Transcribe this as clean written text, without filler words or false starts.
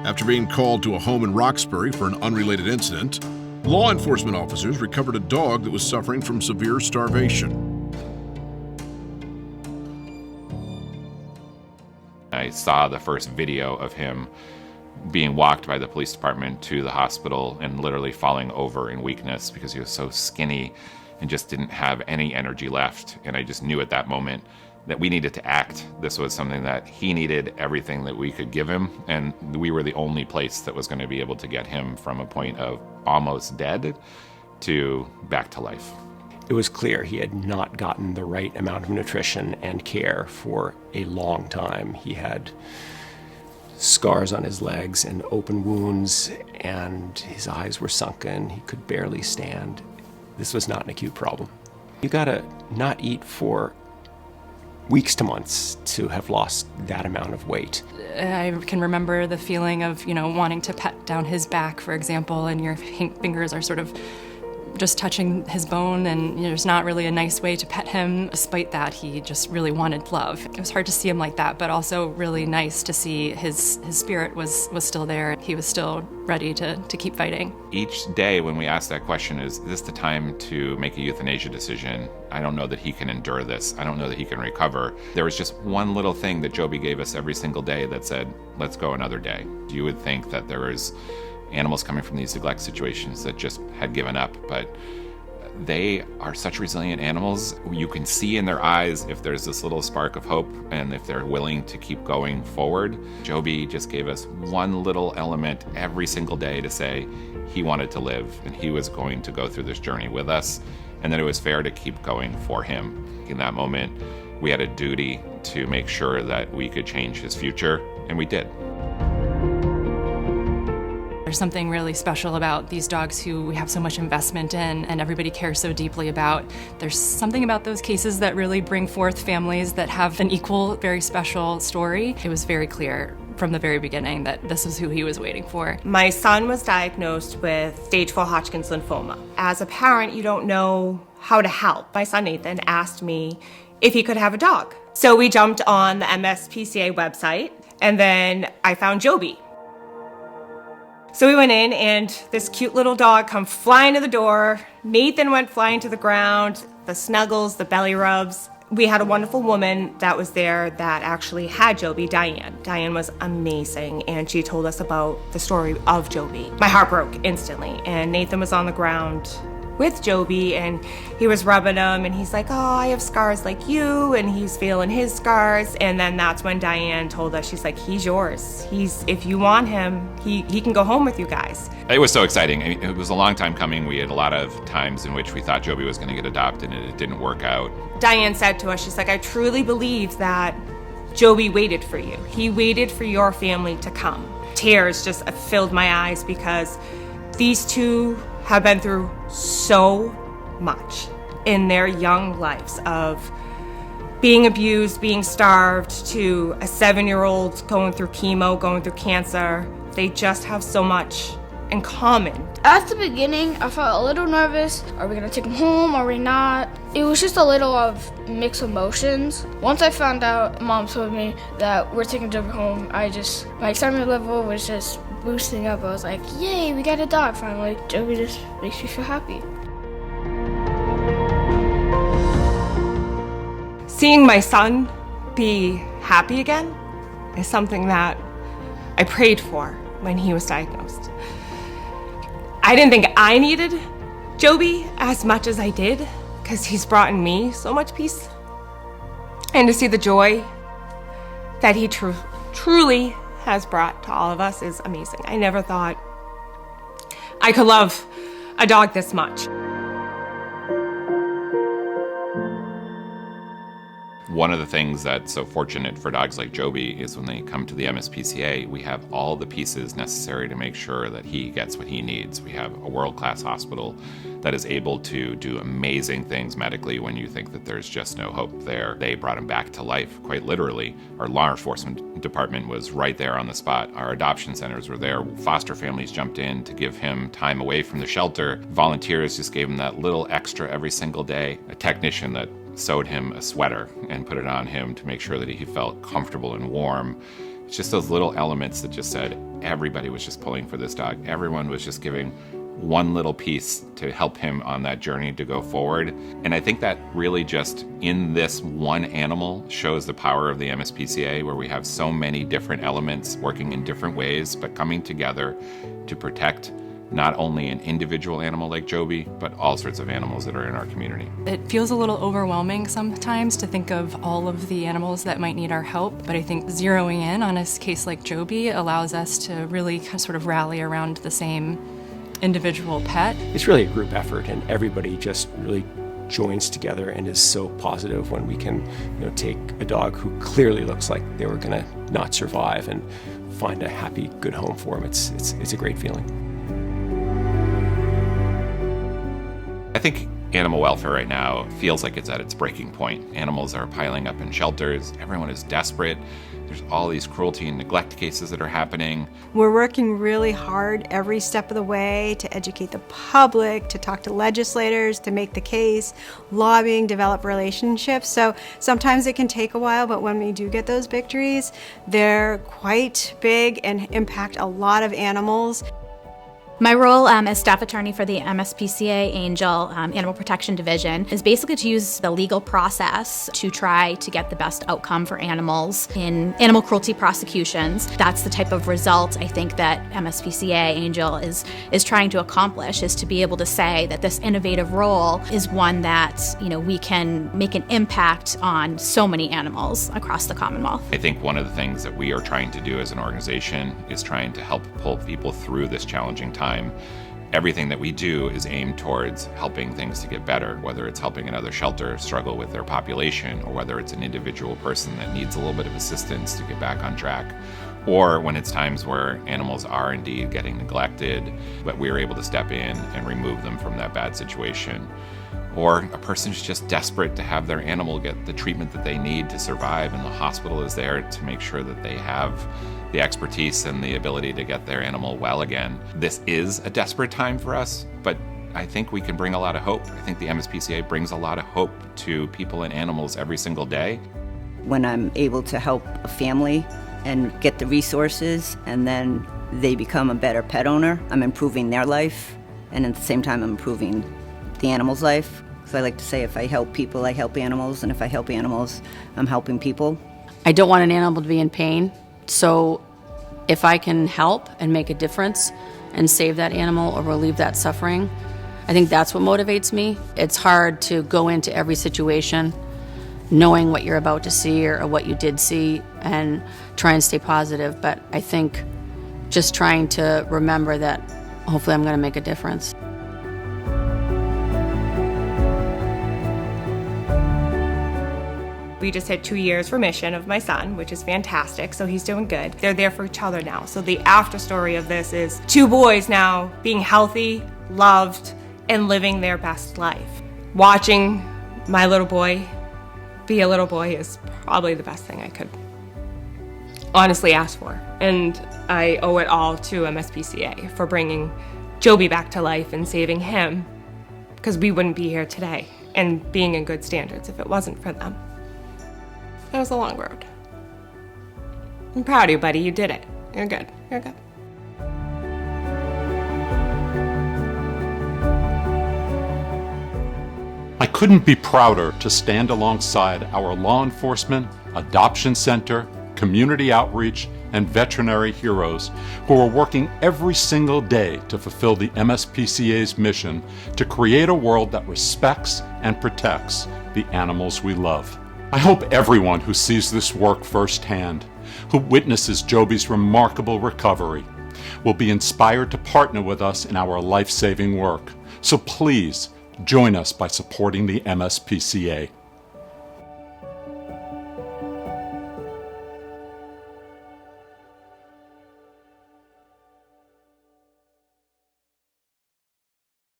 After being called to a home in Roxbury for an unrelated incident, law enforcement officers recovered a dog that was suffering from severe starvation. I saw the first video of him being walked by the police department to the hospital and literally falling over in weakness because he was so skinny and just didn't have any energy left. And I just knew at that moment that we needed to act. This was something that he needed, everything that we could give him, and we were the only place that was going to be able to get him from a point of almost dead to back to life. It was clear he had not gotten the right amount of nutrition and care for a long time. He had scars on his legs and open wounds, and his eyes were sunken. He could barely stand. This was not an acute problem. You gotta not eat for weeks to months to have lost that amount of weight. I can remember the feeling of, wanting to pat down his back, for example, and your fingers are sort of just touching his bone, and there's not really a nice way to pet him. Despite that, he just really wanted love. It was hard to see him like that, but also really nice to see his spirit was still there. He was still ready to keep fighting. Each day when we ask that question, is this the time to make a euthanasia decision? I don't know that he can endure this. I don't know that he can recover. There was just one little thing that Joby gave us every single day that said, let's go another day. You would think that there was animals coming from these neglect situations that just had given up, but they are such resilient animals. You can see in their eyes if there's this little spark of hope and if they're willing to keep going forward. Joby just gave us one little element every single day to say he wanted to live and he was going to go through this journey with us, and that it was fair to keep going for him. In that moment, we had a duty to make sure that we could change his future, and we did. There's something really special about these dogs who we have so much investment in and everybody cares so deeply about. There's something about those cases that really bring forth families that have an equal, very special story. It was very clear from the very beginning that this is who he was waiting for. My son was diagnosed with stage 4 Hodgkin's lymphoma. As a parent, you don't know how to help. My son Nathan asked me if he could have a dog. So we jumped on the MSPCA website, and then I found Joby. So we went in, and this cute little dog come flying to the door. Nathan went flying to the ground, the snuggles, the belly rubs. We had a wonderful woman that was there that actually had Joby, Diane. Diane was amazing, and she told us about the story of Joby. My heart broke instantly, and Nathan was on the ground with Joby, and he was rubbing him, and he's like, oh, I have scars like you, and he's feeling his scars. And then that's when Diane told us, she's like, he's yours. If you want him, he can go home with you guys. It was so exciting. I mean, it was a long time coming. We had a lot of times in which we thought Joby was going to get adopted, and it didn't work out. Diane said to us, she's like, I truly believe that Joby waited for you. He waited for your family to come. Tears just filled my eyes because these two have been through so much in their young lives, of being abused, being starved, to a 7-year-old going through chemo, going through cancer. They just have so much in common. At the beginning, I felt a little nervous. Are we gonna take him home? Are we not? It was just a little of mixed emotions. Once I found out, Mom told me that we're taking Joby home, my excitement level was just boosting up. I was like, yay, we got a dog finally. Joby just makes me feel happy. Seeing my son be happy again is something that I prayed for when he was diagnosed. I didn't think I needed Joby as much as I did, because he's brought in me so much peace. And to see the joy that he truly has brought to all of us is amazing. I never thought I could love a dog this much. One of the things that's so fortunate for dogs like Joby is when they come to the MSPCA, we have all the pieces necessary to make sure that he gets what he needs. We have a world-class hospital that is able to do amazing things medically when you think that there's just no hope there. They brought him back to life, quite literally. Our law enforcement department was right there on the spot. Our adoption centers were there. Foster families jumped in to give him time away from the shelter. Volunteers just gave him that little extra every single day. A technician that sewed him a sweater and put it on him to make sure that he felt comfortable and warm. It's just those little elements that just said everybody was just pulling for this dog. Everyone was just giving one little piece to help him on that journey to go forward. And I think that really just in this one animal shows the power of the MSPCA, where we have so many different elements working in different ways, but coming together to protect not only an individual animal like Joby, but all sorts of animals that are in our community. It feels a little overwhelming sometimes to think of all of the animals that might need our help, but I think zeroing in on a case like Joby allows us to really sort of rally around the same individual pet. It's really a group effort, and everybody just really joins together and is so positive when we can, take a dog who clearly looks like they were going to not survive and find a happy, good home for him. It's a great feeling. I think animal welfare right now feels like it's at its breaking point. Animals are piling up in shelters. Everyone is desperate. There's all these cruelty and neglect cases that are happening. We're working really hard every step of the way to educate the public, to talk to legislators, to make the case, lobbying, develop relationships. So sometimes it can take a while, but when we do get those victories, they're quite big and impact a lot of animals. My role as staff attorney for the MSPCA-Angell Animal Protection Division is basically to use the legal process to try to get the best outcome for animals in animal cruelty prosecutions. That's the type of result I think that MSPCA-Angell is trying to accomplish, is to be able to say that this innovative role is one that we can make an impact on so many animals across the Commonwealth. I think one of the things that we are trying to do as an organization is trying to help pull people through this challenging time. Everything that we do is aimed towards helping things to get better, whether it's helping another shelter struggle with their population, or whether it's an individual person that needs a little bit of assistance to get back on track, or when it's times where animals are indeed getting neglected, but we're able to step in and remove them from that bad situation. Or a person who's just desperate to have their animal get the treatment that they need to survive, and the hospital is there to make sure that they have the expertise and the ability to get their animal well again. This is a desperate time for us, but I think we can bring a lot of hope. I think the MSPCA brings a lot of hope to people and animals every single day. When I'm able to help a family and get the resources, and then they become a better pet owner, I'm improving their life, and at the same time I'm improving the animal's life. Because I like to say, if I help people, I help animals, and if I help animals, I'm helping people. I don't want an animal to be in pain, so if I can help and make a difference and save that animal or relieve that suffering, I think that's what motivates me. It's hard to go into every situation knowing what you're about to see or what you did see and try and stay positive, but I think just trying to remember that hopefully I'm going to make a difference. We just hit 2 years remission of my son, which is fantastic, so he's doing good. They're there for each other now. So the after story of this is 2 boys now being healthy, loved, and living their best life. Watching my little boy be a little boy is probably the best thing I could honestly ask for. And I owe it all to MSPCA for bringing Joby back to life and saving him, because we wouldn't be here today and being in good standards if it wasn't for them. It was a long road. I'm proud of you, buddy. You did it. You're good. You're good. I couldn't be prouder to stand alongside our law enforcement, adoption center, community outreach, and veterinary heroes who are working every single day to fulfill the MSPCA's mission to create a world that respects and protects the animals we love. I hope everyone who sees this work firsthand, who witnesses Joby's remarkable recovery, will be inspired to partner with us in our life-saving work. So please join us by supporting the MSPCA.